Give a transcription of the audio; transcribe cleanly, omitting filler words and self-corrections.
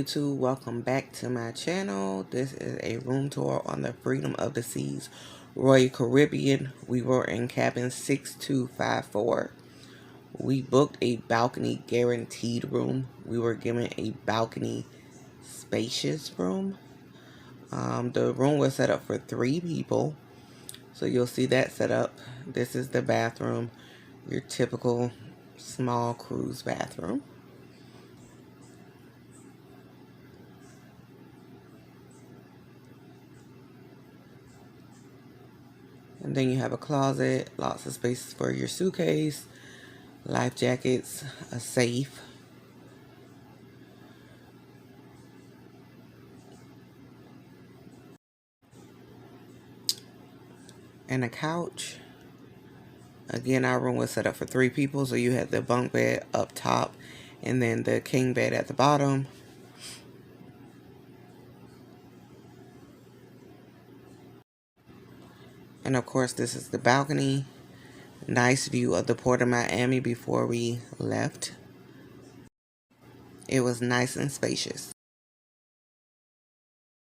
YouTube, welcome back to my channel. This is a room tour on the Freedom of the Seas Royal Caribbean. We were in cabin 6254. We booked a balcony guaranteed room. We were given a balcony spacious room. The room was set up for 3 people, so you'll see that set up. This is the bathroom, your typical small cruise bathroom. And then you have a closet, lots of space for your suitcase, life jackets, a safe, and a couch. Again, our room was set up for 3 people, so you had the bunk bed up top and then the king bed at the bottom. And of course, this is the balcony. Nice view of the port of Miami before we left. It was nice and spacious.